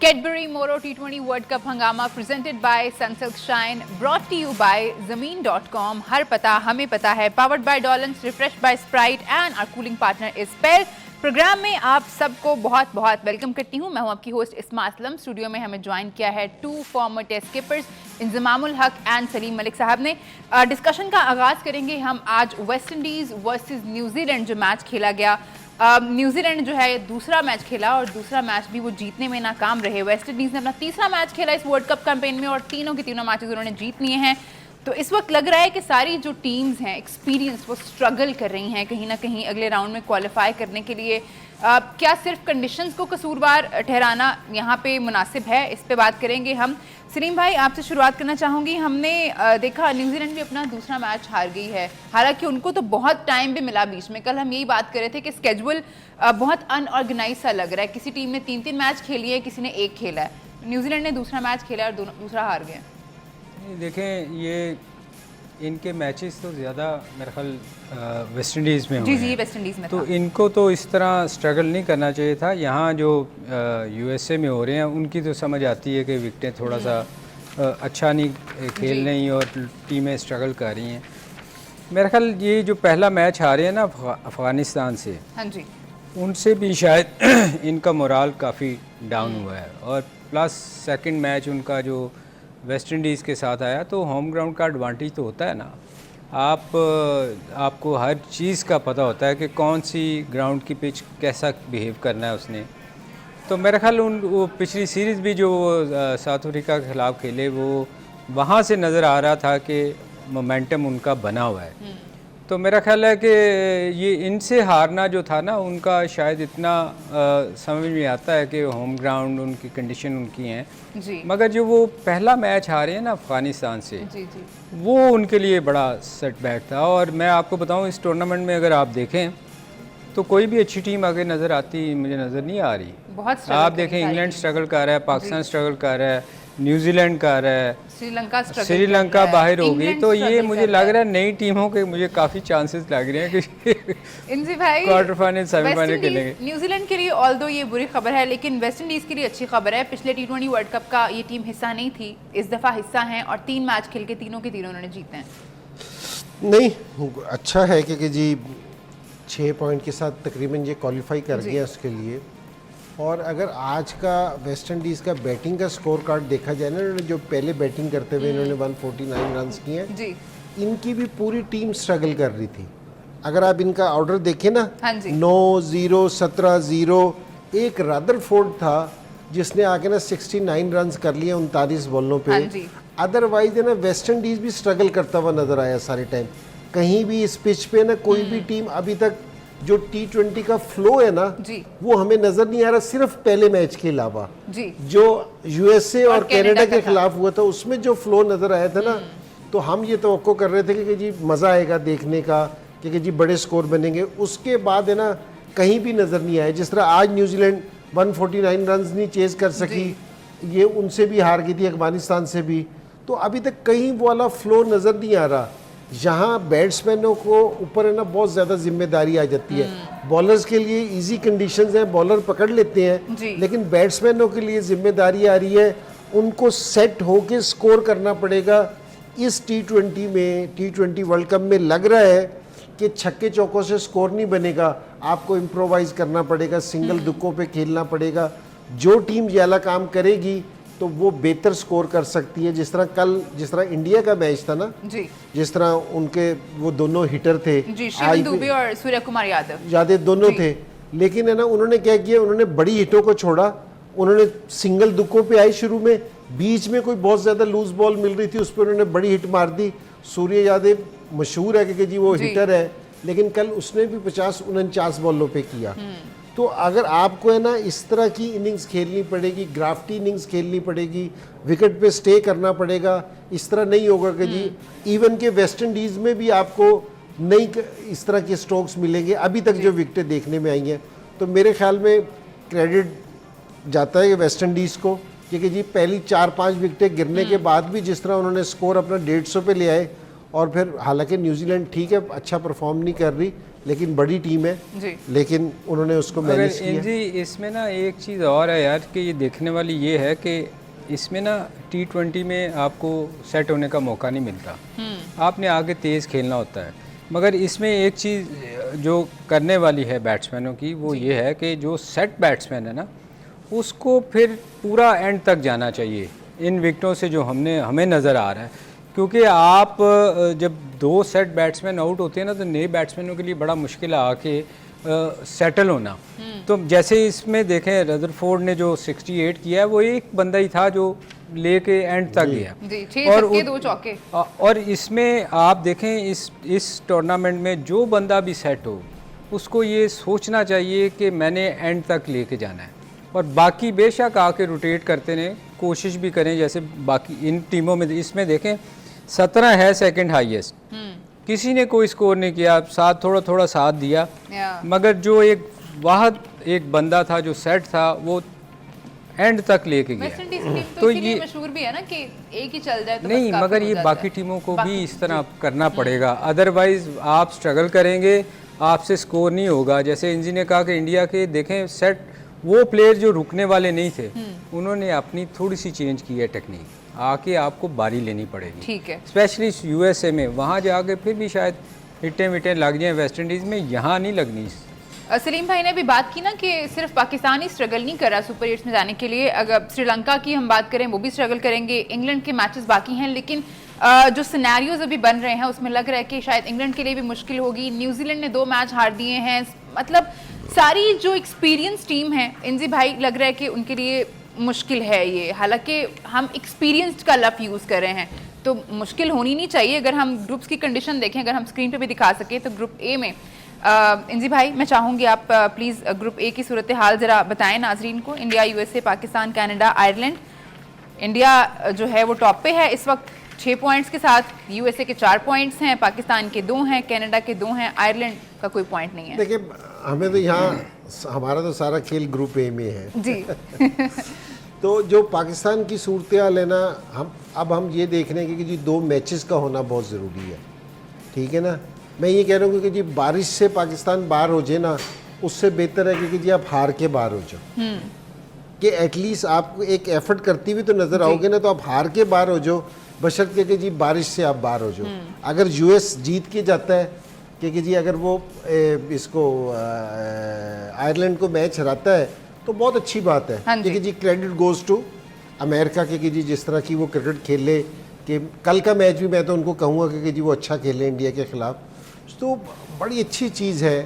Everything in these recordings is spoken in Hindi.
Cadbury Moro T20 World Cup हंगामा presented by Sunsilk Shine, brought to you by Zameen.com. हर पता हमें पता है. Powered by Dolans, refreshed by Sprite and our cooling partner is Pearl. Programme में आप सबको बहुत बहुत वेलकम करती हूँ. मैं हूँ आपकी होस्ट इस्मा असलम. स्टूडियो में हमें ज्वाइन किया है 2 फॉर्मर टेस्ट स्किपर्स इंजमामुल हक एंड सलीम मलिक साहब ने. डिस्कशन का आगाज़ करेंगे हम आज वेस्ट इंडीज़ वर्सेस न्यूजीलैंड जो मैच खेला गया. न्यूजीलैंड जो है दूसरा मैच खेला और दूसरा मैच भी वो जीतने में नाकाम रहे. वेस्ट इंडीज़ ने अपना तीसरा मैच खेला इस वर्ल्ड कप कैंपेन में और तीनों के तीनों मैचेस उन्होंने जीत लिए हैं. तो इस वक्त लग रहा है कि सारी जो टीम्स हैं एक्सपीरियंस वो स्ट्रगल कर रही हैं कहीं ना कहीं अगले राउंड में क्वालिफाई करने के लिए. क्या सिर्फ कंडीशंस को कसूरवार ठहराना यहाँ पे मुनासिब है? इस पे बात करेंगे हम. सलीम भाई, आपसे शुरुआत करना चाहूँगी. हमने देखा न्यूजीलैंड भी अपना दूसरा मैच हार गई है. हालांकि उनको तो बहुत टाइम भी मिला बीच में. कल हम यही बात कर रहे थे कि स्केड्यूल बहुत अनऑर्गेनाइज सा लग रहा है. किसी टीम ने 3-3 मैच खेली है, किसी ने एक खेला है. न्यूजीलैंड ने दूसरा मैच खेला और दूसरा हार गया. देखें, ये इनके मैचेस तो ज़्यादा मेरे ख्याल वेस्ट इंडीज़ में जी जी वेस्ट इंडीज़ में तो था. इनको तो इस तरह स्ट्रगल नहीं करना चाहिए था. यहाँ जो यूएसए में हो रहे हैं उनकी तो समझ आती है कि विकेटें थोड़ा सा अच्छा नहीं खेल रही और टीमें स्ट्रगल कर रही हैं. मेरे ख्याल ये जो पहला मैच हारे हैं ना अफ़गानिस्तान से, हाँ जी, उनसे भी शायद इनका मोराल काफ़ी डाउन हुआ है. और प्लस सेकंड मैच उनका जो वेस्ट इंडीज़ के साथ आया तो होम ग्राउंड का एडवांटेज तो होता है ना. आपको हर चीज़ का पता होता है कि कौन सी ग्राउंड की पिच कैसा बिहेव करना है उसने. तो मेरे ख्याल वो पिछली सीरीज़ भी जो साउथ अफ्रीका के ख़िलाफ़ खेले वो वहाँ से नज़र आ रहा था कि मोमेंटम उनका बना हुआ है. तो मेरा ख्याल है कि ये इनसे हारना जो था ना उनका शायद इतना समझ में आता है कि होम ग्राउंड उनकी कंडीशन उनकी हैं जी. मगर जो वो पहला मैच हारे हैं ना अफ़गानिस्तान से, जी जी वो उनके लिए बड़ा सेटबैक था. और मैं आपको बताऊं इस टूर्नामेंट में अगर आप देखें तो कोई भी अच्छी टीम आगे नज़र आती मुझे नज़र नहीं आ रही. बहुत आप देखें इंग्लैंड स्ट्रगल कर रहा है, पाकिस्तान स्ट्रगल कर रहा है, न्यूजीलैंड कर रहा है, श्रीलंका बाहर हो गई. तो ये मुझे लग रहा है नई टीमों के मुझे काफ़ी चांसेस लग रहे हैं कि इनसे भाई क्वार्टर फाइनल सेमीफाइनल खेलेंगे. न्यूजीलैंड के लिए ऑल्दो ये बुरी खबर है लेकिन वेस्ट इंडीज़ के लिए अच्छी खबर है. पिछले T20 वर्ल्ड कप का ये टीम हिस्सा नहीं थी, इस दफ़ा हिस्सा हैं और 3 मैच खेल के तीनों के तीनों उन्होंने जीते हैं. नहीं, अच्छा है क्योंकि जी 6 पॉइंट के साथ तकरीबन ये क्वालिफाई कर गया उसके लिए. और अगर आज का वेस्ट इंडीज़ का बैटिंग का स्कोर कार्ड देखा जाए ना, इन्होंने जो पहले बैटिंग करते हुए इन्होंने 149 रन किए हैं जी. इनकी भी पूरी टीम स्ट्रगल कर रही थी. अगर आप इनका ऑर्डर देखें ना, हाँ जी. 9-0, 17-0. एक रदरफोर्ड था जिसने आके ना 69 रन कर लिए 39 बॉलों पे. हाँ जी. अदरवाइज है ना वेस्ट इंडीज़ भी स्ट्रगल करता हुआ नजर आया सारे टाइम. कहीं भी इस पिच पे ना कोई भी टीम अभी तक जो T20 का फ्लो है ना जी. वो हमें नजर नहीं आ रहा, सिर्फ पहले मैच के अलावा जी. जो यूएसए और कनाडा के का खिलाफ हुआ था उसमें जो फ्लो नजर आया था ना, तो हम ये तवक्को कर रहे थे कि जी मज़ा आएगा देखने का कि जी बड़े स्कोर बनेंगे. उसके बाद है ना कहीं भी नज़र नहीं आया. जिस तरह आज न्यूजीलैंड 149 रन नहीं चेज कर सकी, ये उनसे भी हार गई थी अफगानिस्तान से भी. तो अभी तक कहीं वो वाला फ्लो नज़र नहीं आ रहा. यहाँ बैट्समैनों को ऊपर है ना बहुत ज़्यादा जिम्मेदारी आ जाती है. बॉलर्स के लिए इजी कंडीशंस हैं, बॉलर पकड़ लेते हैं, लेकिन बैट्समैनों के लिए जिम्मेदारी आ रही है. उनको सेट होके स्कोर करना पड़ेगा. इस T20 में, T20 वर्ल्ड कप में लग रहा है कि छक्के चौकों से स्कोर नहीं बनेगा. आपको इम्प्रोवाइज़ करना पड़ेगा, सिंगल दुक्कों पे खेलना पड़ेगा. जो टीम ये वाला काम करेगी तो वो बेहतर स्कोर कर सकती है. जिस तरह इंडिया का मैच था ना जी, जिस तरह उनके वो दोनों हिटर थे जी, शिवम दुबे और सूर्य कुमार यादव दोनों थे. लेकिन है ना उन्होंने क्या किया, उन्होंने बड़ी हिटों को छोड़ा. उन्होंने सिंगल दुक्कों पे आए शुरू में, बीच में कोई बहुत ज़्यादा लूज बॉल मिल रही थी उस पर उन्होंने बड़ी हिट मार दी. सूर्य यादव मशहूर है कि जी वो हिटर है, लेकिन कल उसने भी 50-49 बॉलों पे किया. तो अगर आपको है ना इस तरह की इनिंग्स खेलनी पड़ेगी, ग्राफ्टी इनिंग्स खेलनी पड़ेगी, विकेट पे स्टे करना पड़ेगा. इस तरह नहीं होगा कि जी इवन के वेस्ट इंडीज़ में भी आपको नहीं इस तरह के स्ट्रोक्स मिलेंगे अभी तक जो विकेटें देखने में आई हैं. तो मेरे ख्याल में क्रेडिट जाता है वेस्ट इंडीज़ को क्योंकि जी पहली 4-5 विकेटें गिरने के बाद भी जिस तरह उन्होंने स्कोर अपना 150 पे ले आए. और फिर हालांकि न्यूजीलैंड ठीक है अच्छा परफॉर्म नहीं कर रही, लेकिन बड़ी टीम है, जी लेकिन उन्होंने उसको मगर मैनेज किया। जी इसमें ना एक चीज़ और है यार कि ये देखने वाली ये है कि इसमें ना T20 में आपको सेट होने का मौका नहीं मिलता, आपने आगे तेज़ खेलना होता है। मगर इसमें एक चीज़ जो करने वाली है बैट्समैनों की वो ये है कि जो सेट बैट्समैन है ना उसको फिर पूरा एंड तक जाना चाहिए इन विकेटों से जो हमें नज़र आ रहा है, क्योंकि आप जब 2 सेट बैट्समैन आउट होते हैं ना तो नए बैट्समैनों के लिए बड़ा मुश्किल है आके सेटल होना। तो जैसे इसमें देखें रदरफोर्ड ने जो 68 किया है वो एक बंदा ही था जो लेके एंड तक गया जी, 6 छक्के 2 चौके। और इसमें आप देखें इस टूर्नामेंट में जो बंदा भी सेट हो उसको ये सोचना चाहिए कि मैंने एंड तक लेके जाना है, और बाकी बेशक आके रोटेट करते रहें, कोशिश भी करें। जैसे बाकी इन टीमों में इसमें देखें 17 है सेकंड हाईएस्ट, किसी ने कोई स्कोर नहीं किया, साथ थोड़ा थोड़ा साथ दिया, मगर जो एक वाहद एक बंदा था जो सेट था वो एंड तक लेके गया। वेस्ट इंडीज की टीम तो इसीलिए मशहूर भी है ना कि एक ही चल जाए तो नहीं, मगर ये बाकी टीमों को भी इस तरह करना पड़ेगा, अदरवाइज आप स्ट्रगल करेंगे, आपसे स्कोर नहीं होगा। जैसे इंजी ने कहा कि इंडिया के देखें सेट वो प्लेयर जो रुकने वाले नहीं थे उन्होंने अपनी थोड़ी सी चेंज की है टेक्निक, आके आपको बारी लेनी पड़ेगी। ठीक है, स्पेशली यूएसए में, वहाँ जाके फिर भी शायद हिटें विटें लग जाएं, वेस्ट इंडीज़ में यहाँ नहीं लगनी। सलीम भाई ने भी बात की ना कि सिर्फ पाकिस्तान ही स्ट्रगल नहीं कर रहा सुपर 8 में जाने के लिए, अगर श्रीलंका की हम बात करें वो भी स्ट्रगल करेंगे, इंग्लैंड के मैचेस बाकी हैं, लेकिन जो सिनेरियोज अभी बन रहे हैं उसमें लग रहा है कि शायद इंग्लैंड के लिए भी मुश्किल होगी। न्यूजीलैंड ने 2 मैच हार दिए हैं, मतलब सारी जो एक्सपीरियंस टीम है इंजी भाई लग रहा है कि उनके लिए मुश्किल है ये, हालांकि हम एक्सपीरियंस्ड का लफ यूज़ कर रहे हैं तो मुश्किल होनी नहीं चाहिए। अगर हम ग्रुप्स की कंडीशन देखें, अगर हम स्क्रीन पे भी दिखा सके तो ग्रुप ए में इंजी भाई मैं चाहूँगी आप प्लीज़ ग्रुप ए की सूरत हाल ज़रा बताएं नाजरीन को। India, USA, Pakistan, Canada, Ireland. India जो है वो टॉप पे है इस वक्त 6 पॉइंट्स के साथ, यूएसए के 4 पॉइंट्स हैं, पाकिस्तान के 2 हैं, कनाडा के 2 हैं, आयरलैंड का कोई पॉइंट नहीं है। देखिए हमें तो यहाँ हमारा तो सारा खेल ग्रुप ए में है जी तो जो पाकिस्तान की सूरत हाल है ना, हम ये देख रहे हैं कि जी 2 मैचेस का होना बहुत ज़रूरी है, ठीक है ना। मैं ये कह रहा हूँ कि जी बारिश से पाकिस्तान बाहर हो जाए ना, उससे बेहतर है कि जी आप हार के बाहर हो जाओ, कि एटलीस्ट आप एक एफर्ट करती हुई तो नज़र आओगे ना, तो आप हार के बाहर हो जाओ, बशर्ते कि जी बारिश से आप बाहर हो जाओ। अगर यूएस जीत के जाता है कि जी अगर वो इसको आयरलैंड को मैच हराता है तो बहुत अच्छी बात है, कि जी क्रेडिट गोज़ टू अमेरिका के, कि जी जिस तरह की वो क्रिकेट खेल ले, कि कल का मैच भी मैं तो उनको कहूँगा कि जी वो अच्छा खेले इंडिया के ख़िलाफ़, तो बड़ी अच्छी चीज़ है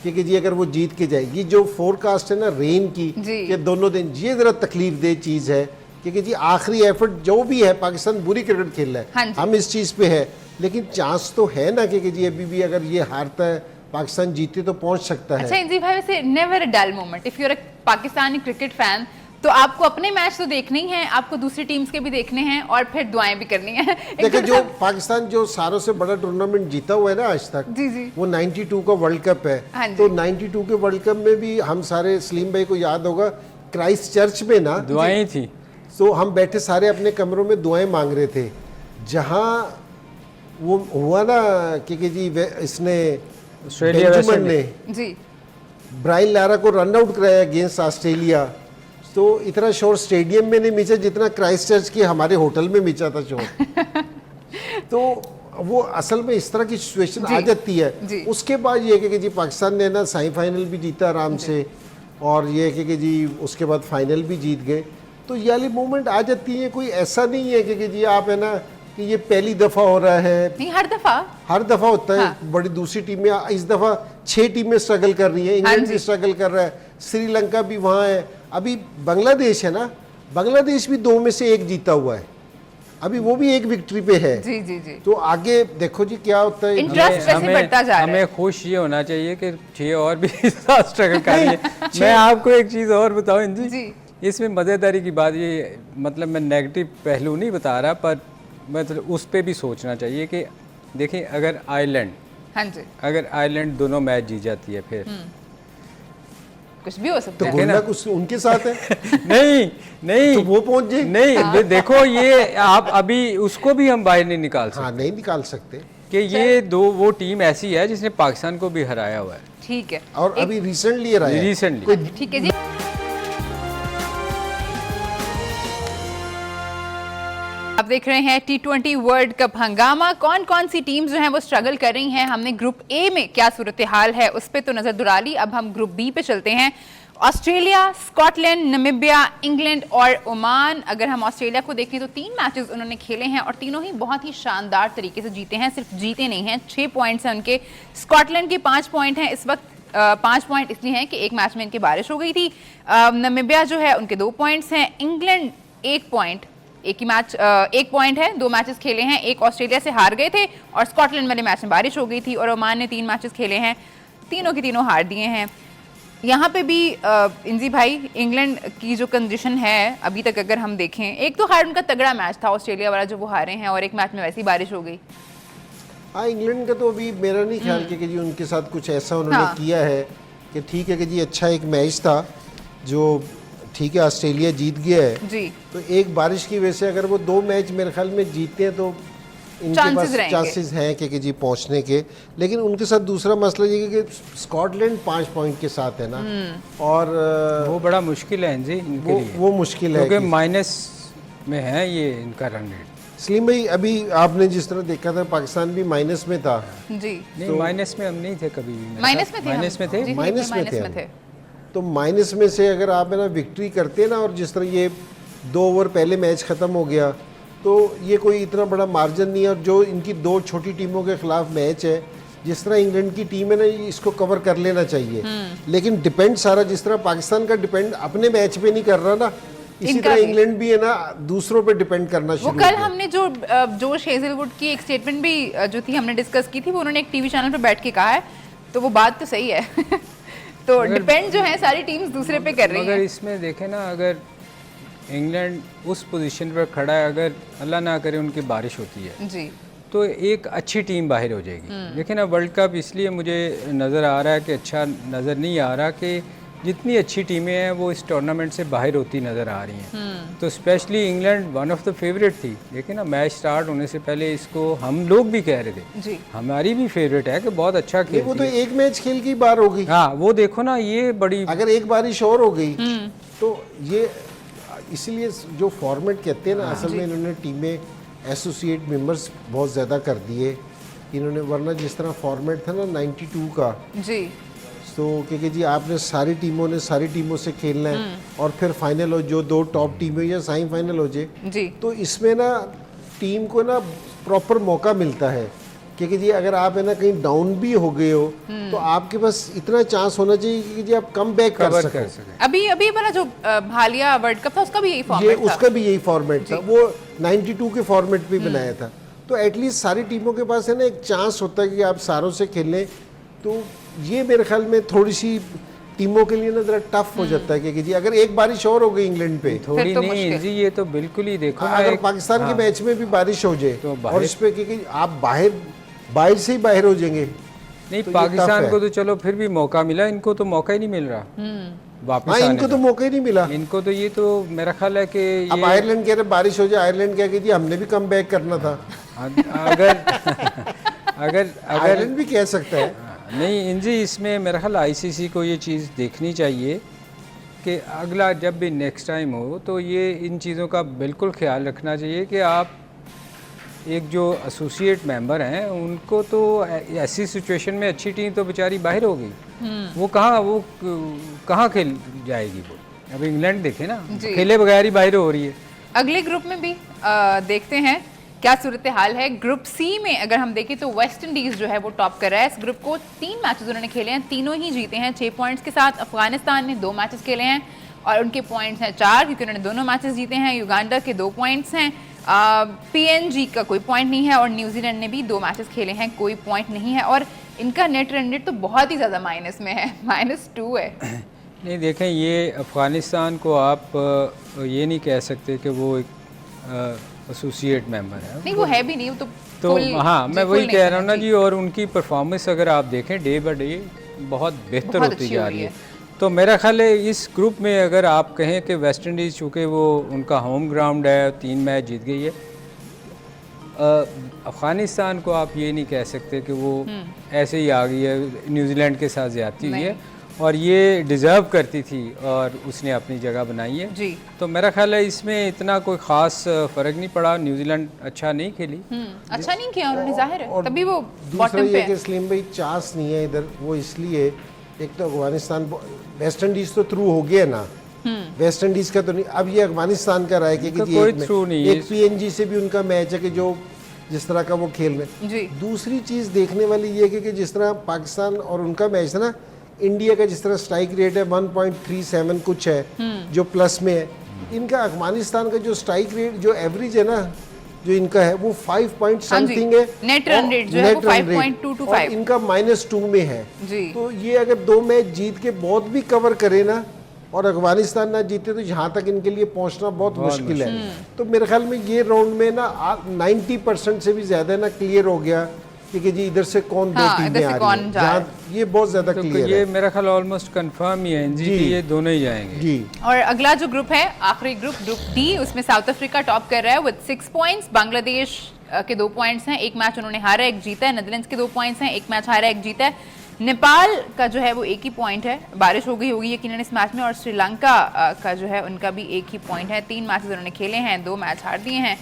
कि जी अगर वो जीत के जाएगी। जो फोरकास्ट है ना रेन की कि दोनों दिन, ये ज़रा तकलीफ दे चीज़ है कि जी आखिरी एफर्ट जो भी है, पाकिस्तान बुरी क्रिकेट खेल रहा है, हम इस चीज़ पे है, लेकिन चांस तो है ना कि जी अभी भी अगर ये हारता है पाकिस्तान जीते तो पहुंच सकता है। अच्छा इंजी भाई, वैसे never a dull moment if you are a Pakistani cricket fan, तो आपको अपने मैच तो देखने ही हैं, आपको दूसरी टीम्स के भी देखने हैं और फिर दुआएं भी करनी है। देखिए जो पाकिस्तान जो सारों से बड़ा टूर्नामेंट जीता हुआ है ना आज तक, जी वो 92 का वर्ल्ड कप है। तो 92 के वर्ल्ड कप में भी हम सारे, सलीम भाई को याद होगा, क्राइस्ट चर्च में ना दुआएं थी, तो हम बैठे सारे अपने कमरों में दुआएं मांग रहे थे। जहाँ वो हुआ ना कि जी इसने बेंजामिन ने जी ब्रायन लारा को रन आउट कराया अगेंस्ट ऑस्ट्रेलिया, तो इतना शोर स्टेडियम में नहीं मिचा जितना क्राइस्ट चर्च के हमारे होटल में मिचा था शोर तो वो असल में इस तरह की सिचुएशन आ जाती है। उसके बाद ये कि जी पाकिस्तान ने ना सेमीफाइनल भी जीता आराम से, और ये कि जी उसके बाद फाइनल भी जीत गए, तो ये वाली मूवमेंट आ जाती है। कोई ऐसा नहीं है कि जी आप है ना कि ये पहली दफ़ा हो रहा है, नहीं हर दफ़ा होता है। हाँ। बड़ी दूसरी टीमें इस दफ़ा 6 टीमें स्ट्रगल कर रही हैं, इंग्लैंड भी स्ट्रगल कर रहा है, श्रीलंका भी वहाँ है, अभी बांग्लादेश है ना, बांग्लादेश भी 2 में से 1 जीता हुआ है, अभी वो भी 1 विक्ट्री पे है। जी। तो आगे देखो जी क्या होता है। इंटरेस्ट वैसे बढ़ता जा रहा है। हमें खुश ये होना चाहिए कि 6 और भी स्ट्रगल कर रही है। मैं आपको एक चीज़ और बताऊं इंजी, इसमें मज़ेदारी की बात ये, मतलब मैं नेगेटिव पहलू नहीं बता रहा, पर मतलब उस पर भी सोचना चाहिए कि देखिए अगर आयरलैंड दोनों मैच जीत जाती है फिर कुछ भी हो सकता है, तो गोलना कुछ उनके साथ है नहीं तो वो पहुंच जाए। नहीं देखो ये आप अभी उसको भी हम बाहर नहीं निकाल सकते। हाँ नहीं निकाल सकते, कि ये दो वो टीम ऐसी है जिसने पाकिस्तान को भी हराया हुआ है ठीक है और अभी रिसेंटली ये रहा है रिसेंटली। ठीक है जी। आप देख रहे हैं T20 वर्ल्ड कप हंगामा। कौन कौन सी टीम्स जो हैं वो स्ट्रगल कर रही हैं। हमने ग्रुप ए में क्या सूरत हाल है उस पर तो नजर दुरा ली। अब हम ग्रुप बी पे चलते हैं। ऑस्ट्रेलिया, स्कॉटलैंड, नामीबिया, इंग्लैंड और ओमान। अगर हम ऑस्ट्रेलिया को देखें तो 3 मैचेस उन्होंने खेले हैं और तीनों ही बहुत ही शानदार तरीके से जीते हैं। सिर्फ जीते नहीं हैं, 6 पॉइंट्स हैं उनके। स्कॉटलैंड के 5 पॉइंट हैं इस वक्त। 5 पॉइंट इसलिए हैं कि एक मैच में इनकी बारिश हो गई थी। नामीबिया जो है उनके 2 पॉइंट्स हैं। इंग्लैंड 1 पॉइंट, एक ही मैच 1 पॉइंट है, 2 मैचेस खेले हैं। एक ऑस्ट्रेलिया से हार गए थे और स्कॉटलैंड वाले मैच में बारिश हो गई थी। और ओमान ने 3 मैचेस खेले हैं, तीनों के तीनों हार दिए हैं। यहाँ पे भी इंजी भाई इंग्लैंड की जो कंडीशन है अभी तक अगर हम देखें, एक तो हार उनका तगड़ा मैच था ऑस्ट्रेलिया वाला जो वो हारे हैं और एक मैच में वैसी बारिश हो गई। हाँ, इंग्लैंड का तो अभी मेरा नहीं ख्याल कि जी उनके साथ कुछ ऐसा उन्होंने किया है कि ठीक है कि जी अच्छा एक मैच था जो ठीक है ऑस्ट्रेलिया जीत गया है जी। तो एक बारिश की वजह से अगर वो 2 मैच मेरे ख्याल में जीतते हैं तो इनके पास चांसेस हैं कि जी पहुंचने के। लेकिन उनके साथ दूसरा मसला ये है कि स्कॉटलैंड 5 पॉइंट के साथ है ना और वो बड़ा मुश्किल है जी इनके लिए। वो मुश्किल है क्योंकि माइनस में है ये इनका रन रेट। सलीम भाई अभी आपने जिस तरह देखा था पाकिस्तान भी माइनस में था जी। नहीं माइनस में हम नहीं थे कभी भी। माइनस में थे, माइनस में थे, माइनस में थे। तो माइनस में से अगर आप है ना विक्ट्री करते हैं ना और जिस तरह ये 2 ओवर पहले मैच ख़त्म हो गया तो ये कोई इतना बड़ा मार्जिन नहीं है। और जो इनकी 2 छोटी टीमों के खिलाफ मैच है जिस तरह इंग्लैंड की टीम है ना इसको कवर कर लेना चाहिए। लेकिन डिपेंड सारा जिस तरह पाकिस्तान का डिपेंड अपने मैच पे नहीं कर रहा ना, इसी तरह इंग्लैंड भी है ना दूसरों पे डिपेंड करना शुरू। वो कल हमने जो जोश हेजलवुड की एक स्टेटमेंट भी जो थी हमने डिस्कस की थी वो उन्होंने एक टीवी चैनल पे बैठ के कहा है तो वो बात तो सही है। तो डिपेंड जो है सारी टीम्स दूसरे पे कर रही हैं। अगर इसमें देखें ना अगर इंग्लैंड उस पोजीशन पर खड़ा है, अगर अल्लाह ना करे उनकी बारिश होती है जी तो एक अच्छी टीम बाहर हो जाएगी। लेकिन अब वर्ल्ड कप इसलिए मुझे नज़र आ रहा है कि अच्छा नज़र नहीं आ रहा कि जितनी अच्छी टीमें हैं वो इस टूर्नामेंट से बाहर होती नज़र आ रही हैं। तो specially England one of the favourite थी। लेकिन ना मैच स्टार्ट होने से पहले इसको हम लोग भी कह रहे थे जी, हमारी भी फेवरेट है कि बहुत अच्छा खेल। वो तो एक मैच खेल की बार हो गई। हाँ वो देखो ना ये बड़ी, अगर एक बारिश और हो गई तो ये इसीलिए जो फॉर्मेट कहते हैं ना असल में इन्होंने टीमें एसोसिएट मेंबर्स बहुत ज़्यादा कर दिए इन्होंने। वरना जिस तरह फॉर्मेट था ना 92 का जी तो क्योंकि जी आपने सारी टीमों से खेलना है और फिर फाइनल हो जो 2 टॉप टीमें या सेमीफाइनल हो जाए जी। तो इसमें ना टीम को ना प्रॉपर मौका मिलता है क्योंकि जी अगर आप है ना कहीं डाउन भी हो गए हो तो आपके पास इतना चांस होना चाहिए कि जी आप कम बैक कर सकें। अभी वाला जो हालिया वर्ल्ड कप था उसका भी यही फॉर्मेट था। उसका भी यही फॉर्मेट था, वो 92 के फॉर्मेट पे बनाया था। तो एटलीस्ट सारी टीमों के पास है ना एक चांस होता है कि आप सारों से खेलें। तो ये मेरे ख्याल में थोड़ी सी टीमों के लिए ना जरा टफ हो जाता है क्योंकि जी अगर एक बारिश और हो गई इंग्लैंड पे थोड़ी तो नहीं जी ये तो बिल्कुल ही देखो अगर पाकिस्तान के मैच में भी बारिश हो जाए तो और इस पे क्योंकि आप बाहर से ही बाहर हो जाएंगे। नहीं तो पाकिस्तान को तो चलो फिर भी मौका मिला, इनको तो मौका ही नहीं मिल रहा वापस आने इनको तो मौका ही नहीं मिला। इनको तो ये तो मेरा ख्याल है कि अब आयरलैंड कह रहे बारिश हो जाए, आयरलैंड क्या कहती हमने भी कम बैक करना था। अगर अगर आयरलैंड भी कह सकता है। नहीं इंजी इसमें मेरा ख्याल आईसीसी को ये चीज़ देखनी चाहिए कि अगला जब भी नेक्स्ट टाइम हो तो ये इन चीज़ों का बिल्कुल ख्याल रखना चाहिए कि आप एक जो एसोसिएट मेंबर हैं उनको तो ऐसी सिचुएशन में अच्छी टीम तो बेचारी बाहर हो गई, वो कहाँ खेल जाएगी। वो अब इंग्लैंड देखे ना खेले बगैर ही बाहर हो रही है। अगले ग्रुप में भी देखते हैं क्या सूरत हाल है। ग्रुप सी में अगर हम देखें तो वेस्ट इंडीज जो है वो टॉप कर रहा है। इस ग्रुप को 3 मैचेस उन्होंने खेले हैं, तीनों ही जीते हैं 6 पॉइंट्स के साथ। अफगानिस्तान ने 2 मैचेस खेले हैं और उनके पॉइंट्स हैं 4 क्योंकि उन्होंने दोनों मैचेस जीते हैं। युगांडा के 2 पॉइंट्स हैं, पीएनजी का कोई पॉइंट नहीं है और न्यूजीलैंड ने भी 2 मैचेस खेले हैं, कोई पॉइंट नहीं है। और इनका नेट रन रेट तो बहुत ही ज़्यादा माइनस में है, -2 है। नहीं देखें ये अफ़गानिस्तान को आप ये नहीं कह सकते कि वो एक एसोसिएट मेंबर है। नहीं वो है भी नहीं, वो तो हाँ मैं वही कह रहा हूँ ना जी। और उनकी परफॉर्मेंस अगर आप देखें डे बाय डे बहुत बेहतर होती जा रही है। तो मेरा ख्याल है इस ग्रुप में अगर आप कहें कि वेस्ट इंडीज़ चूँकि वो उनका होम ग्राउंड है 3 मैच जीत गई है अफ़गानिस्तान को आप ये नहीं कह सकते कि वो ऐसे ही आ गई है, न्यूजीलैंड के साथ ज़्यादती हुई है और ये डिज़र्व करती थी और उसने अपनी जगह बनाई है जी। तो मेरा ख्याल है इसमें इतना कोई ख़ास फ़र्क नहीं पड़ा। न्यूजीलैंड अच्छा नहीं खेली, अच्छा नहीं किया उन्होंने, जाहिर है, तभी वो दूसरा बॉटम पे ये है। कि सलीम भाई चांस नहीं है इधर, वो इसलिए एक तो अफगानिस्तान, वेस्ट इंडीज तो थ्रू हो गया ना, वेस्ट इंडीज का तो नहीं, अब ये अफगानिस्तान का रहा है कि उनका जी कोई एक थ्रू नहीं है। एक पीएनजी से भी उनका मैच है कि जो जिस तरह का वो खेल रहे जी। हैं। दूसरी चीज़ देखने वाली ये है कि जिस तरह पाकिस्तान और उनका मैच है ना, इंडिया का जिस तरह स्ट्राइक रेट है 1.37 कुछ है जो प्लस में है, इनका अफगानिस्तान का जो स्ट्राइक रेट जो एवरेज है ना जो इनका है वो 5 पॉइंट समथिंग है, नेट रन रेट जो है वो 5.225 और इनका -2 में है। जी। तो ये अगर 2 मैच जीत के बहुत भी कवर करे ना और अफगानिस्तान ना जीते तो यहाँ तक इनके लिए पहुँचना बहुत मुश्किल है। तो मेरे ख्याल में ये राउंड में ना 90% से भी ज्यादा ना क्लियर हो गया कि जी इधर से कौन दो हाँ, टीमें इधर से आ कौन रही हैं, जा रहा है। जहाँ ये बहुत ज्यादा तो क्लियर ये है मेरा ख्याल ऑलमोस्ट कंफर्म ही है, एनजीटी जी। ये दोनों ही जाएंगे जी। और अगला जो ग्रुप है, आखिरी ग्रुप डी, उसमें साउथ अफ्रीका टॉप कर रहा है विद 6 पॉइंट्स। बांग्लादेश के 2 पॉइंट्स हैं, एक मैच उन्होंने हारा एक जीता है। नेदरलैंड्स के 2 पॉइंट्स हैं, एक मैच हारा एक जीता है। नेपाल का जो है वो एक ही पॉइंट है, बारिश हो गई होगी यकीनन इस मैच में। और श्रीलंका का जो है उनका भी एक ही पॉइंट है। 3 मैचेस उन्होंने खेले हैं, 2 मैच हार दिए हैं।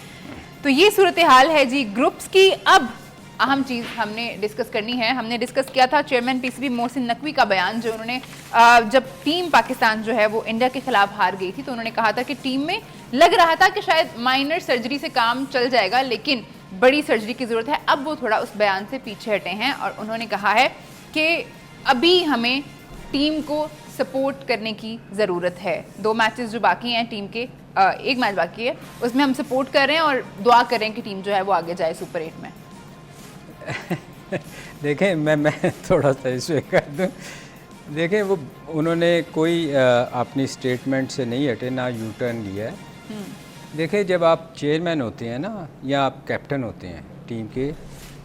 तो ये सूरत हाल है जी ग्रुप्स की। अब अहम चीज़ हमने डिस्कस करनी है, हमने डिस्कस किया था चेयरमैन पीसीबी मोहसिन नकवी का बयान, जो उन्होंने जब टीम पाकिस्तान जो है वो इंडिया के खिलाफ हार गई थी तो उन्होंने कहा था कि टीम में लग रहा था कि शायद माइनर सर्जरी से काम चल जाएगा लेकिन बड़ी सर्जरी की ज़रूरत है। अब वो थोड़ा उस बयान से पीछे हटे हैं और उन्होंने कहा है कि अभी हमें टीम को सपोर्ट करने की ज़रूरत है। 2 मैचेस जो बाकी हैं टीम के, एक मैच बाकी है, उसमें हम सपोर्ट कर रहे हैं और दुआ करें कि टीम जो है वो आगे जाए सुपर 8 में। देखें मैं थोड़ा सा इसमें कर दूँ। देखें वो उन्होंने कोई अपनी स्टेटमेंट से नहीं हटे, ना यू टर्न लिया है। देखें जब आप चेयरमैन होते हैं ना या आप कैप्टन होते हैं टीम के,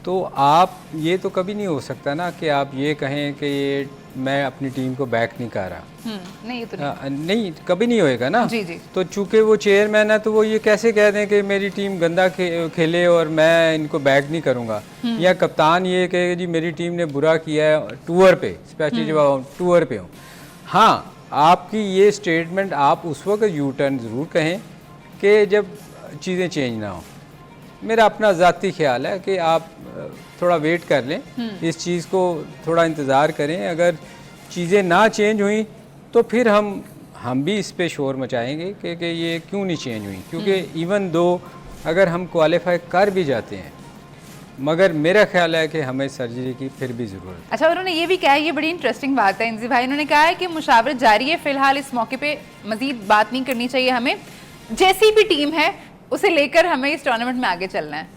तो आप ये तो कभी नहीं हो सकता ना कि आप ये कहें कि ये मैं अपनी टीम को बैक नहीं कर रहा। नहीं, ये तो नहीं। नहीं, कभी नहीं होएगा ना। जी जी। तो चूंकि वो चेयरमैन है तो वो ये कैसे कह दें कि मेरी टीम गंदा खेले और मैं इनको बैक नहीं करूंगा, या कप्तान ये कहे जी मेरी टीम ने बुरा किया है टूर पे, स्पेशली जब आप टूर पे हो। हाँ, आपकी ये स्टेटमेंट आप उस वक्त यू टर्न ज़रूर कहें कि जब चीज़ें चेंज ना हो। मेरा अपना ज़ाती ख्याल है कि आप थोड़ा वेट कर लें, इस चीज़ को थोड़ा इंतज़ार करें। अगर चीज़ें ना चेंज हुई तो फिर हम भी इस पे शोर मचाएंगे कि ये क्यों नहीं चेंज हुई, क्योंकि इवन दो अगर हम क्वालिफाई कर भी जाते हैं मगर मेरा ख्याल है कि हमें सर्जरी की फिर भी ज़रूरत है। अच्छा, उन्होंने ये भी कहा है, ये बड़ी इंटरेस्टिंग बात है इंजी भाई, उन्होंने कहा है कि मुशावरत जारी है, फिलहाल इस मौके पे मजीद बात नहीं करनी चाहिए, हमें जैसी भी टीम है उसे लेकर हमें इस टूर्नामेंट में आगे चलना है।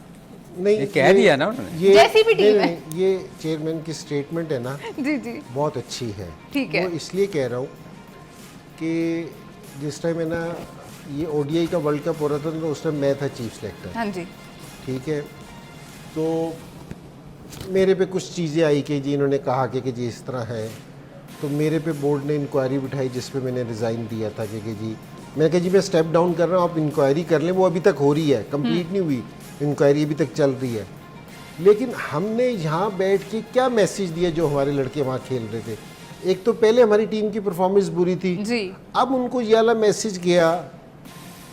नहीं, ये कह दिया ना उन्होंने। ये जैसी भी टीम है। ये चेयरमैन की स्टेटमेंट है ना जी जी, बहुत अच्छी है। ठीक है। वो इसलिए कह रहा हूँ कि जिस टाइम है ना ये ओडीआई का वर्ल्ड कप हो रहा था तो उस टाइम मैं था चीफ सेलेक्टर। हाँ जी। ठीक है, तो मेरे पे कुछ चीज़ें आई कि जी इन्होंने कहा कि जी इस तरह है, तो मेरे पे बोर्ड ने इंक्वायरी बिठाई जिस पे मैंने रिज़ाइन दिया था कि जी मैंने कहा जी मैं स्टेप डाउन कर रहा हूँ, आप इंक्वायरी कर लें। वो अभी तक हो रही है, कंप्लीट नहीं हुई, इंक्वायरी अभी तक चल रही है। लेकिन हमने यहाँ बैठ के क्या मैसेज दिया जो हमारे लड़के वहाँ खेल रहे थे? एक तो पहले हमारी टीम की परफॉर्मेंस बुरी थी जी। अब उनको ये वाला मैसेज गया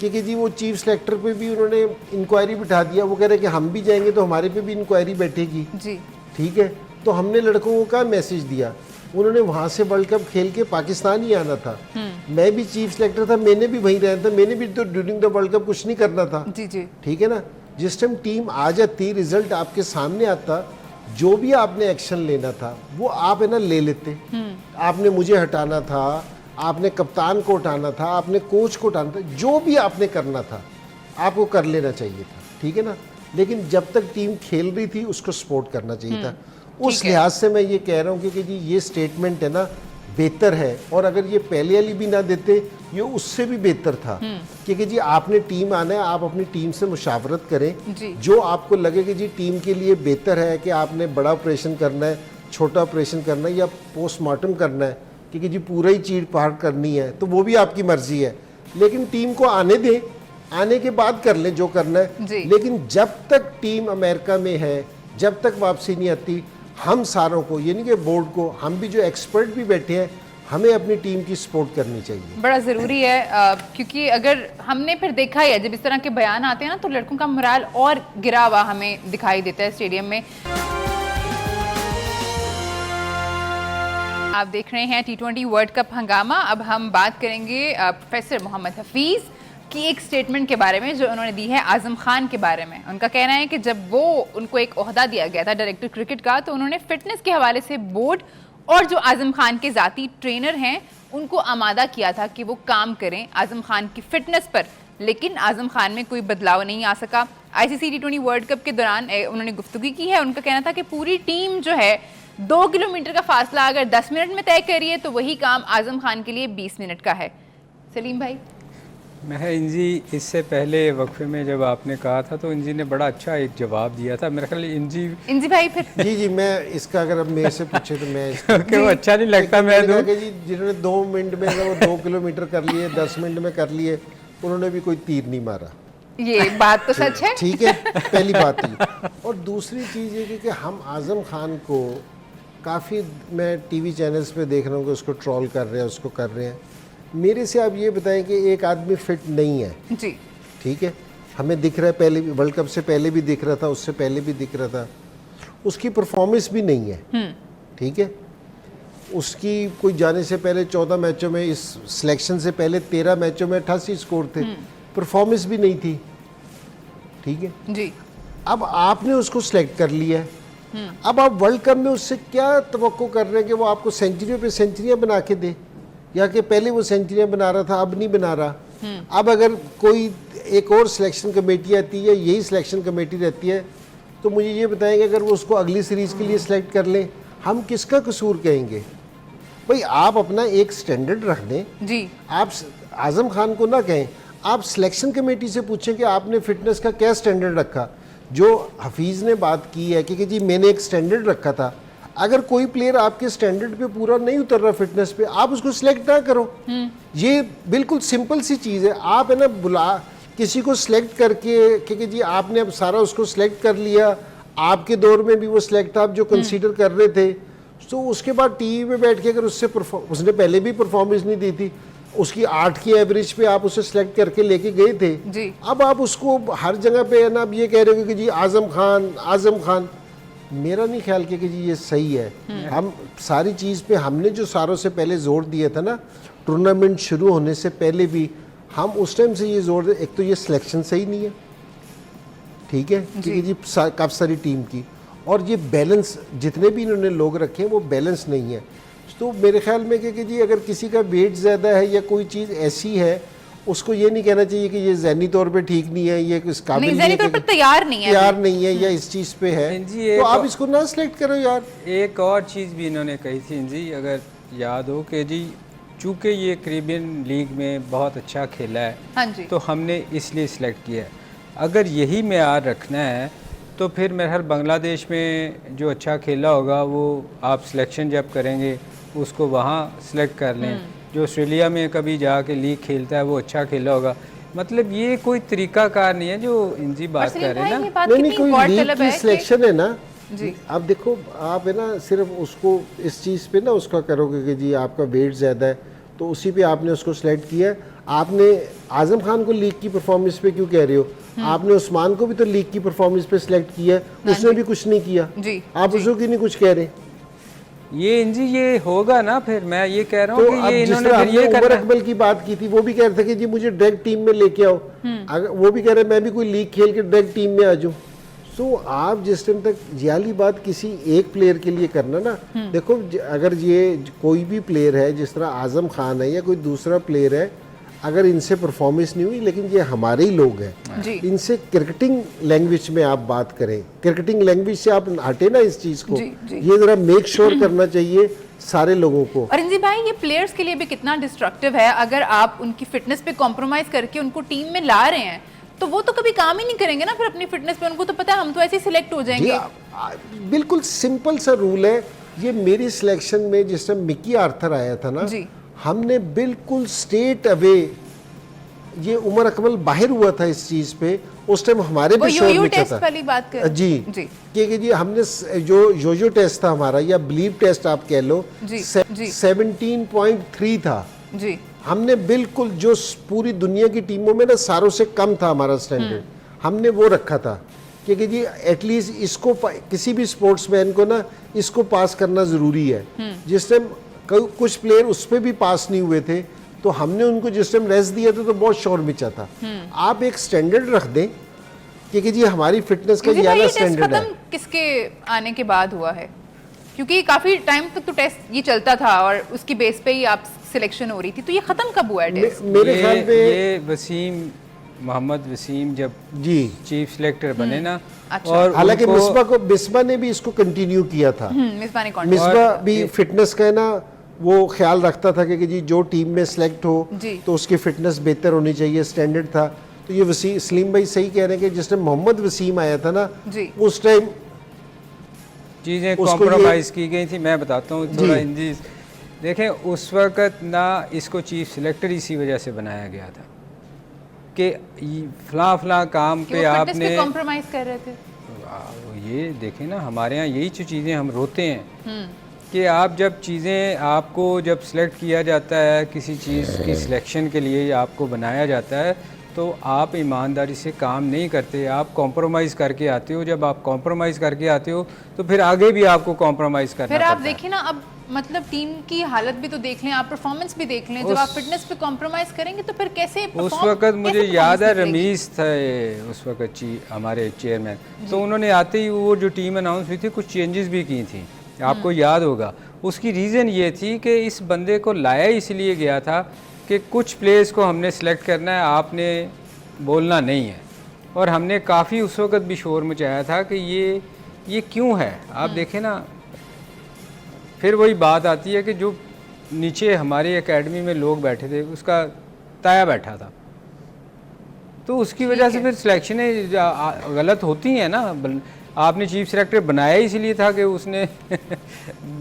कि जी वो चीफ सेलेक्टर पे भी उन्होंने इंक्वायरी बिठा दिया। वो कह रहे कि हम भी जाएंगे तो हमारे पे भी इंक्वायरी बैठेगी। जी। ठीक है, तो हमने लड़कों को क्या मैसेज दिया? उन्होंने वहाँ से वर्ल्ड कप खेल के पाकिस्तान ही आना था। मैं भी चीफ सेलेक्टर था, मैंने भी वहीं रहना था, मैंने भी तो ड्यूरिंग द वर्ल्ड कप कुछ नहीं करना था। जी जी। ठीक है ना, जिस टाइम टीम आ जाती, रिजल्ट आपके सामने आता, जो भी आपने एक्शन लेना था वो आप है ना ले लेते। आपने मुझे हटाना था, आपने कप्तान को हटाना था, आपने कोच को हटाना था, जो भी आपने करना था आपको कर लेना चाहिए था। ठीक है ना, लेकिन जब तक टीम खेल रही थी उसको सपोर्ट करना चाहिए था। उस लिहाज से मैं ये कह रहा हूँ कि जी ये स्टेटमेंट है ना बेहतर है, और अगर ये पहले वाली भी ना देते ये उससे भी बेहतर था। क्योंकि जी आपने टीम आना है, आप अपनी टीम से मुशावरत करें, जो आपको लगे कि जी टीम के लिए बेहतर है कि आपने बड़ा ऑपरेशन करना है, छोटा ऑपरेशन करना है या पोस्टमार्टम करना है, क्योंकि जी पूरा ही चीड़ फाड़ करनी है, तो वो भी आपकी मर्जी है। लेकिन टीम को आने दें, आने के बाद कर लें जो करना जी। है, लेकिन जब तक टीम अमेरिका में है, जब तक वापसी नहीं आती, हम सारों को, यानी कि बोर्ड को, हम भी जो एक्सपर्ट भी बैठे हैं, हमें अपनी टीम की सपोर्ट करनी चाहिए। बड़ा ज़रूरी है क्योंकि अगर हमने फिर देखा ही है जब इस तरह के बयान आते हैं ना, तो लड़कों का मोराल और गिरा हुआ हमें दिखाई देता है स्टेडियम में। आप देख रहे हैं T20 वर्ल्ड कप हंगामा। अब हम बात करेंगे प्रोफेसर मोहम्मद हफीज़ की एक स्टेटमेंट के बारे में जो उन्होंने दी है आज़म खान के बारे में। उनका कहना है कि जब वो उनको एक ओहदा दिया गया था डायरेक्टर क्रिकेट का, तो उन्होंने फिटनेस के हवाले से बोर्ड और जो आज़म खान के ज़ाती ट्रेनर हैं उनको आमादा किया था कि वो काम करें आज़म खान की फिटनेस पर, लेकिन आज़म खान में कोई बदलाव नहीं आ सका। ICC T20 वर्ल्ड कप के दौरान उन्होंने गुफ्तगू की है। उनका कहना था कि पूरी टीम जो है 2 किलोमीटर का फासला अगर 10 मिनट में तय करिए तो वही काम आज़म खान के लिए 20 मिनट का है। सलीम भाई, मैं इंजी इससे पहले वक्फे में जब आपने कहा था तो इंजी ने बड़ा अच्छा एक जवाब दिया था। मेरे ख्याल इंजी भाई फिर जी मैं इसका अगर अब मेरे से पूछे तो मैं कि वो अच्छा नहीं लगता, मैं दूं जी जिन्होंने 2 मिनट में वो 2 किलोमीटर कर लिए, 10 मिनट में कर लिए, उन्होंने भी कोई तीर नहीं मारा। ये बात तो सच है। ठीक है, पहली बात ये। और दूसरी चीज़ ये कि हम आज़म खान को काफ़ी, मैं टीवी चैनल्स पे देख रहा हूँ कि उसको ट्रोल कर रहे हैं, उसको कर रहे हैं। मेरे से आप ये बताएं कि एक आदमी फिट नहीं है जी, ठीक है, हमें दिख रहा है, पहले भी वर्ल्ड कप से पहले भी दिख रहा था, उससे पहले भी दिख रहा था, उसकी परफॉर्मेंस भी नहीं है, ठीक है। उसकी कोई जाने से पहले 14 मैचों में, इस सिलेक्शन से पहले 13 मैचों में 88 स्कोर थे, परफॉर्मेंस भी नहीं थी, ठीक है जी। अब आपने उसको सिलेक्ट कर लिया है, अब आप वर्ल्ड कप में उससे क्या तवक्को कर रहे हैं कि वो आपको सेंचुरियों पे सेंचुरियां बना के दे, या कि पहले वो सेंचुरियां बना रहा था अब नहीं बना रहा। अब अगर कोई एक और सिलेक्शन कमेटी आती है, यही सिलेक्शन कमेटी रहती है, तो मुझे ये बताएंगे अगर वो उसको अगली सीरीज़ के लिए सिलेक्ट कर लें, हम किसका कसूर कहेंगे? भाई आप अपना एक स्टैंडर्ड रख दें जी। आप आज़म खान को ना कहें, आप सिलेक्शन कमेटी से पूछें कि आपने फिटनेस का क्या स्टैंडर्ड रखा। जो हफीज़ ने बात की है कि जी मैंने एक स्टैंडर्ड रखा था, अगर कोई प्लेयर आपके स्टैंडर्ड पे पूरा नहीं उतर रहा फिटनेस पे, आप उसको सिलेक्ट ना करो। ये बिल्कुल सिंपल सी चीज़ है। आप है ना बुला किसी को सिलेक्ट करके कि जी आपने अब सारा उसको सिलेक्ट कर लिया, आपके दौर में भी वो सिलेक्ट था, आप जो कंसीडर कर रहे थे, तो उसके बाद टीवी पे बैठ के अगर उसने पहले भी परफॉर्मेंस नहीं दी थी, उसकी 8 की एवरेज पे आप उसे सिलेक्ट करके लेके गए थे जी। अब आप उसको हर जगह पे है ना अब ये कह रहे हो कि जी आज़म खान, मेरा नहीं ख्याल कि जी ये सही है। हम सारी चीज़ पे हमने जो सारों से पहले जोर दिया था ना, टूर्नामेंट शुरू होने से पहले भी हम उस टाइम से ये जोर दे, एक तो ये सिलेक्शन सही नहीं है, ठीक है, क्योंकि जी काफ़ी सारी टीम की, और ये बैलेंस जितने भी इन्होंने लोग रखे हैं वो बैलेंस नहीं है। तो मेरे ख्याल में कि जी अगर किसी का वेट ज़्यादा है या कोई चीज़ ऐसी है, उसको ये नहीं कहना चाहिए कि ये ज़हनी तौर पे ठीक नहीं है, ये इस काबिल नहीं है, तैयार नहीं है या इस चीज़ पे है, जी। तो आप इसको ना सिलेक्ट करो यार। एक और चीज़ भी इन्होंने कही थी जी, अगर याद हो कि जी चूँकि ये कैरिबियन लीग में बहुत अच्छा खेला है, हाँ जी, तो हमने इसलिए सिलेक्ट किया है। अगर यही मेयार रखना है तो फिर मेरे ख्याल बांग्लादेश में जो अच्छा खेला होगा वो आप सिलेक्शन जब करेंगे उसको वहाँ सिलेक्ट कर लें। जो ऑस्ट्रेलिया में कभी जाके लीग खेलता है वो अच्छा खेला होगा। मतलब ये कोई तरीकाकार नहीं है जो इनकी बात कर रहे हैं ना। नहीं कोई लीग की सिलेक्शन है ना जी। अब देखो आप है ना सिर्फ उसको इस चीज़ पे ना उसका करोगे कि जी आपका वेट ज़्यादा है तो उसी पे आपने उसको सिलेक्ट किया। आपने आज़म खान को लीग की परफॉर्मेंस पे क्यों कह रहे हो? आपने उस्मान को भी तो लीग की परफॉर्मेंस पे सिलेक्ट किया, उसने भी कुछ नहीं किया जी। आप उसको क्यों नहीं कुछ कह रहे? ये इंजी ये होगा ना, फिर मैं ये कह रहा हूँ तो कि ये इन्होंने ये उमर अकबल की बात की थी, वो भी कह रहे थे कि जी मुझे डायरेक्ट टीम में लेके आओ, अगर वो भी कह रहे मैं भी कोई लीग खेल के डायरेक्ट टीम में आ जाऊँ। तो आप जिस टाइम तक ये वाली बात किसी एक प्लेयर के लिए करना ना, देखो अगर ये कोई भी प्लेयर है जिस तरह आज़म खान है या कोई दूसरा प्लेयर है, अगर इनसे परफॉर्मेंस नहीं हुई, लेकिन ये हमारे ही लोग हैं, इनसे क्रिकेटिंग लैंग्वेज में आप बात करें, क्रिकेटिंग लैंग्वेज से आप हटे ना इस चीज़ को, ये ज़रा मेक श्योर करना चाहिए सारे लोगों को। और इंजी भाई ये प्लेयर्स के लिए भी कितना डिस्ट्रक्टिव है, अगर आप उनकी फिटनेस पे कॉम्प्रोमाइज करके उनको टीम में ला रहे हैं तो वो तो कभी काम ही नहीं करेंगे ना फिर अपनी फिटनेस पे। उनको तो पता है हम तो ऐसे ही सिलेक्ट हो जाएंगे। बिल्कुल सिंपल सा रूल है ये। मेरी सिलेक्शन में जिस टाइम मिकी आर्थर आया था ना, हमने बिल्कुल स्ट्रेट अवे ये उमर अकमल बाहर हुआ था इस चीज पे, उस टाइम हमारे वो भी शोर यो मचा टेस्ट था। वाली बात कर जी जी कि जी हमने जो योयो टेस्ट था हमारा, या बिलीव टेस्ट आप कह लो, जी, जी। 17.3 था। जी हमने बिल्कुल जो पूरी दुनिया की टीमों में ना सारों से कम था हमारा स्टैंडर्ड, हमने वो रखा था कि जी एटलीस्ट इसको किसी भी स्पोर्ट्समैन को ना इसको पास करना ज़रूरी है। जिस टाइम कुछ प्लेयर उस पर भी पास नहीं हुए थे, तो हमने उनको जिस टाइम रेस्ट दिया था तो बहुत शोर मचा था। आप एक स्टैंडर्ड रख दें कि जी हमारी फिटनेस का मुझे ये भाई वाला ये टेस्ट स्टैंडर्ड है। खत्म किसके आने के बाद हुआ है? क्योंकि काफी टाइम तक तो टेस्ट ये चलता था और उसकी बेस पे ही आप सिलेक्शन हो रही थी, तो ये खत्म कब हुआ है टेस्ट? मेरे ख्याल पे ये वसीम मोहम्मद वसीम जब जी चीफ सिलेक्टर बने ना, अच्छा। और हालांकि उनको मिसबा ने भी इसको कंटिन्यू किया था। मिसबा ने कौन मिसबा भी फिटनेस का है ना वो ख्याल रखता था कि जी जो टीम में सेलेक्ट हो जी। तो उसकी फिटनेस बेहतर होनी चाहिए, स्टैंडर्ड था। तो ये सलीम भाई सही कह रहे हैं कि जिस टाइम मोहम्मद वसीम आया था ना, जी। उस टाइम चीज़ें उसको कॉम्प्रोमाइज़ की गई थी। मैं बताता हूँ थोड़ा जी। हिंदी। देखें उस वक़्त ना इसको चीफ सिलेक्टर इसी वजह से बनाया गया था कि फलां काम पे आपने कॉम्प्रोमाइज कर रहे थे। ये देखें ना, हमारे यहाँ यही जो चीज़ें हम रोते हैं कि आप जब चीज़ें आपको जब सिलेक्ट किया जाता है किसी चीज़ की सिलेक्शन के लिए या आपको बनाया जाता है, तो आप ईमानदारी से काम नहीं करते, आप कॉम्प्रोमाइज़ करके आते हो। जब आप कॉम्प्रोमाइज़ करके आते हो तो फिर आगे भी आपको कॉम्प्रोमाइज़ करना फिर आप पड़ता है। देखिए ना, अब मतलब टीम की हालत भी तो देख लें, आप परफॉर्मेंस भी देख लें। जब आप फिटनेस पे कॉम्प्रोमाइज करेंगे तो फिर कैसे उस वक्त मुझे याद है रमीज थे उस वक्त हमारे चेयरमैन, तो उन्होंने आते ही वो जो टीम अनाउंस हुई थी कुछ चेंजेस भी की थी, आपको याद होगा। उसकी रीज़न ये थी कि इस बंदे को लाया इसलिए गया था कि कुछ प्लेयर्स को हमने सेलेक्ट करना है, आपने बोलना नहीं है। और हमने काफ़ी उस वक्त भी शोर मचाया था कि ये क्यों है। आप देखें ना, फिर वही बात आती है कि जो नीचे हमारी एकेडमी में लोग बैठे थे उसका ताया बैठा था, तो उसकी वजह से फिर सिलेक्शनें गलत होती हैं ना। आपने चीफ सेलेक्टर बनाया इसलिए था कि उसने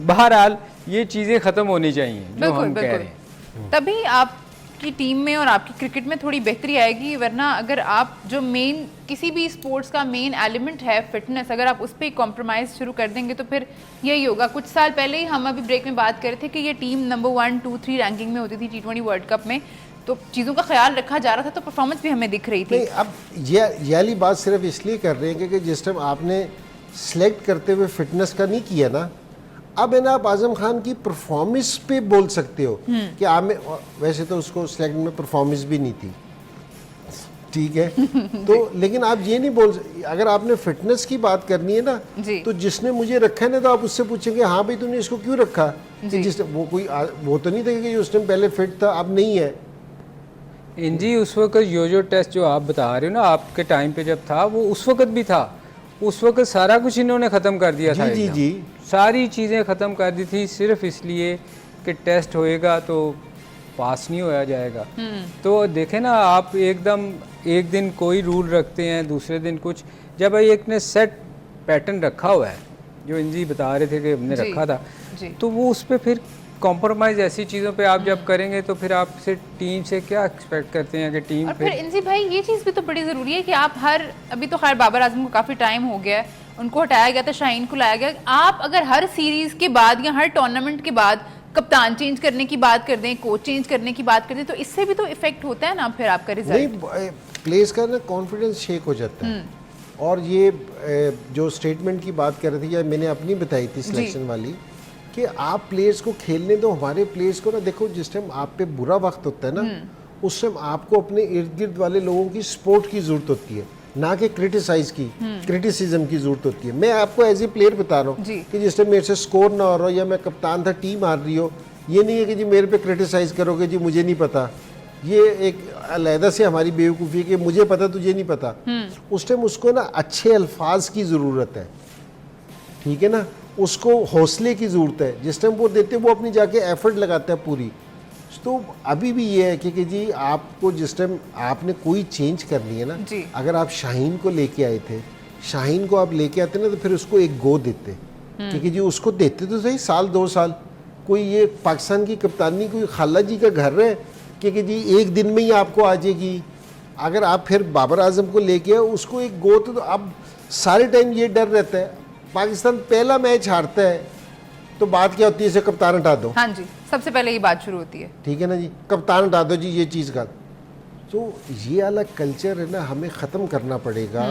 बहरहाल ये चीज़ें ख़त्म होनी चाहिए जो हम कह रहे हैं। तभी आपकी टीम में और आपकी क्रिकेट में थोड़ी बेहतरी आएगी। वरना अगर आप जो मेन किसी भी स्पोर्ट्स का मेन एलिमेंट है फिटनेस, अगर आप उस पर कॉम्प्रोमाइज़ शुरू कर देंगे तो फिर यही होगा। कुछ साल पहले ही हम अभी ब्रेक में बात कर रहे थे कि ये टीम नंबर 1, 2, 3 रैंकिंग में होती थी T20 वर्ल्ड कप में, तो चीज़ों का ख्याल रखा जा रहा था, तो परफॉर्मेंस भी हमें दिख रही थी। नहीं, अब ये वाली बात सिर्फ इसलिए कर रहे हैं कि जिस टाइम आपने सेलेक्ट करते हुए फिटनेस का नहीं किया ना, अब है ना आप आजम खान की परफॉर्मेंस पे बोल सकते हो कि आप में, वैसे तो उसको सेलेक्ट में परफॉर्मेंस भी नहीं थी, ठीक है तो लेकिन आप ये नहीं बोल, अगर आपने फिटनेस की बात करनी है ना, तो जिसने मुझे रखा है ना, तो आप उससे पूछेंगे हाँ भाई तूने इसको क्यों रखा, कि जिस वो कोई वो तो नहीं था कि उस टाइम पहले फिट था अब नहीं है। जी उस वक्त योजो टेस्ट जो आप बता रहे हो ना, आपके टाइम पे जब था वो उस वक्त भी था, उस वक्त सारा कुछ इन्होंने ख़त्म कर दिया था। जी जी सारी चीज़ें ख़त्म कर दी थी सिर्फ इसलिए कि टेस्ट होएगा तो पास नहीं होया जाएगा। तो देखें ना आप, एकदम एक दिन कोई रूल रखते हैं, दूसरे दिन कुछ। जब एक ने सेट पैटर्न रखा हुआ है जो इंजी बता रहे थे कि हमने रखा था, तो वो उस पर फिर कॉम्प्रोमाइज़ ऐसी चीज़ों पे आप जब करेंगे तो फिर आप से टीम से क्या एक्सपेक्ट करते हैं कि टीम। और फिर इंजी भाई ये चीज़ भी तो बड़ी ज़रूरी है कि आप अभी तो खैर बाबर आजम को काफ़ी टाइम हो गया है, उनको हटाया गया था, शाहीन को लाया गया। आप अगर हर सीरीज़ के बाद या हर टूर्नामेंट के बाद कप्तान चेंज करने की बात कर दें, कोच चेंज करने की बात कर दें, तो इससे भी तो इफेक्ट होता है ना फिर आपका रिजल्ट। नहीं, प्लेयर्स का ना कॉन्फिडेंस शेक हो जाता है। और ये जो स्टेटमेंट की बात कर रही थी या मैंने अपनी बताई थी सिलेक्शन वाली, कि आप प्लेयर्स को खेलने दो। हमारे प्लेयर्स को ना देखो, जिस टाइम आप पे बुरा वक्त होता है ना, उस टाइम आपको अपने इर्द गिर्द वाले लोगों की सपोर्ट की जरूरत होती है, ना कि क्रिटिसिज्म की जरूरत होती है। मैं आपको एज ए प्लेयर बता रहा हूँ कि जिस टाइम मेरे से स्कोर ना हो रहा हो या मैं कप्तान था, टीम हार रही हो, ये नहीं है कि जी मेरे पे क्रिटिसाइज करोगे जी मुझे नहीं पता। ये एक अलहदा से हमारी बेवकूफ़ी है कि मुझे पता तुझे नहीं पता। उस टाइम उसको ना अच्छे अल्फाज की ज़रूरत है, ठीक है ना, उसको हौसले की ज़रूरत है। जिस टाइम वो देते वो अपनी जाके एफर्ट लगाता है पूरी। तो अभी भी ये है कि जी आपको जिस टाइम आपने कोई चेंज करनी है ना, अगर आप शाहीन को लेके आए थे, शाहीन को आप लेके आते ना तो फिर उसको एक गो देते, क्योंकि जी उसको देते तो सही 1-2 साल। कोई ये पाकिस्तान की कप्तानी कोई खाला जी का घर है कि जी एक दिन में ही आपको आ जाएगी। अगर आप फिर बाबर आजम को लेके आओ, उसको एक गो तो अब सारे टाइम ये डर रहता है, पाकिस्तान पहला मैच हारता है तो बात क्या होती है, इसे कप्तान हटा दो। हाँ जी, सबसे पहले ये बात शुरू होती है। ठीक है ना जी, कप्तान हटा दो जी, ये चीज़ का। तो ये अलग कल्चर है ना, हमें ख़त्म करना पड़ेगा।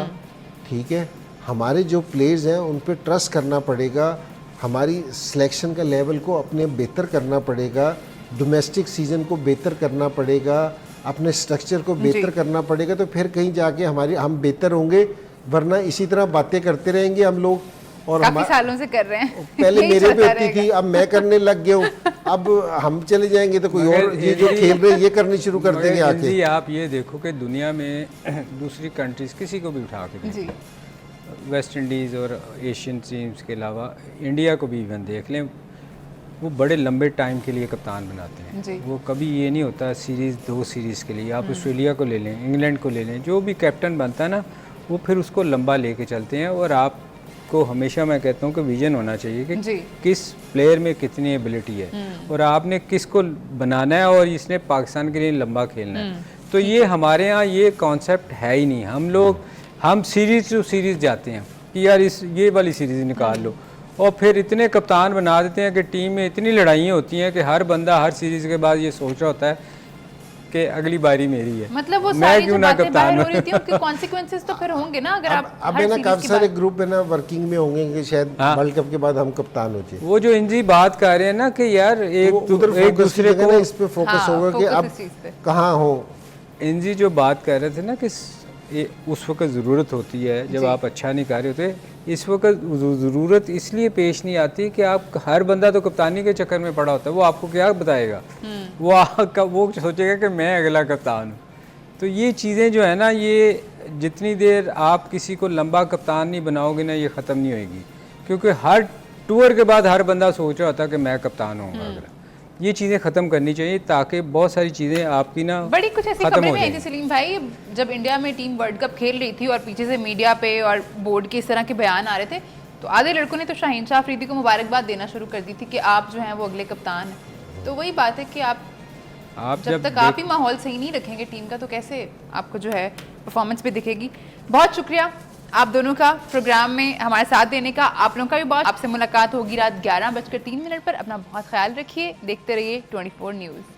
ठीक है, हमारे जो प्लेयर्स हैं उन पे ट्रस्ट करना पड़ेगा, हमारी सिलेक्शन का लेवल को अपने बेहतर करना पड़ेगा, डोमेस्टिक सीज़न को बेहतर करना पड़ेगा, अपने स्ट्रक्चर को बेहतर करना पड़ेगा, तो फिर कहीं जाके हम बेहतर होंगे। वरना इसी तरह बातें करते रहेंगे हम लोग। और काफी सालों से कर रहे हैं। पहले यही मेरे पे चलता होती थी, रहेगा। अब मैं करने लग गया हूँ। अब हम चले जाएंगे तो कोई और ये जो खेल रहे हैं ये करनी शुरू कर देंगे आके। जी आप ये देखो कि दुनिया में दूसरी कंट्रीज किसी को भी उठा के देख, जी वेस्ट इंडीज़ और एशियन टीम्स के अलावा इंडिया को भी इवन देख लें, वो बड़े लंबे टाइम के लिए कप्तान बनाते हैं। जी। वो कभी ये नहीं होता सीरीज़ 2 सीरीज़ के लिए। आप ऑस्ट्रेलिया को ले लें, इंग्लैंड को ले लें, जो भी कैप्टन बनता है ना वो फिर उसको लंबा लेके चलते हैं। और आपको हमेशा मैं कहता हूँ कि विजन होना चाहिए कि जी। किस प्लेयर में कितनी एबिलिटी है और आपने किसको बनाना है और इसने पाकिस्तान के लिए लंबा खेलना है। तो ये हमारे यहाँ ये कॉन्सेप्ट है ही नहीं। हम सीरीज़ टू सीरीज़ जाते हैं कि यार ये वाली सीरीज़ निकाल लो, और फिर इतने कप्तान बना देते हैं कि टीम में इतनी लड़ाइयाँ होती हैं कि हर बंदा हर सीरीज़ के बाद ये सोच रहा होता है कि अगली बारी मेरी है, मतलब वो मैं सारी जो क्यों ना बातें बाहर कप्तान हो रही थी उनके कॉन्सिक्वेंसेस तो फिर होंगे ना। अगर आप अब हर है ना सीरीज काफी की सारे बात- ग्रुप है ना वर्किंग में होंगे कि शायद हाँ। वर्ल्ड कप के बाद हम कप्तान हो जाए। वो जो इंजी बात कर रहे हैं ना कि यार वो उधर एक फोकस दूसरे की जगह को ना इस पे फोकस हाँ, होगा कि focus अब इस चीज़ पे। कहाँ हो। इंजी जो बात कर रहे थे ना कि उस वक्त ज़रूरत होती है जब जी। आप अच्छा नहीं कर रहे होते, इस वक्त ज़रूरत इसलिए पेश नहीं आती कि आप हर बंदा तो कप्तानी के चक्कर में पड़ा होता है। वो आपको क्या बताएगा, वो सोचेगा कि मैं अगला कप्तान हूँ। तो ये चीज़ें जो है ना, ये जितनी देर आप किसी को लंबा कप्तान नहीं बनाओगे ना, ये ख़त्म नहीं होएगी। क्योंकि हर टूर के बाद हर बंदा सोच रहा होता है कि मैं कप्तान होऊंगा अगला। ये चीज़ें ख़त्म करनी चाहिए ताकि बहुत सारी चीज़ें आपकी ना बड़ी कुछ ऐसी खत्म खबरें हो भी आई थी जाएं। सलीम भाई, जब इंडिया में टीम वर्ल्ड कप खेल रही थी और पीछे से मीडिया पे और बोर्ड के इस तरह के बयान आ रहे थे, तो आधे लड़कों ने तो शाहीन शाह अफरीदी को मुबारकबाद देना शुरू कर दी थी कि आप जो हैं वो अगले कप्तान हैं। तो वही बात है कि आप जब तक आप ही माहौल सही नहीं रखेंगे टीम का, तो कैसे आपको जो है परफॉर्मेंस पे दिखेगी। बहुत शुक्रिया आप दोनों का प्रोग्राम में हमारे साथ देने का। आप लोगों का भी बहुत। आपसे मुलाकात होगी रात 11:03 पर। अपना बहुत ख्याल रखिए, देखते रहिए 24 न्यूज़।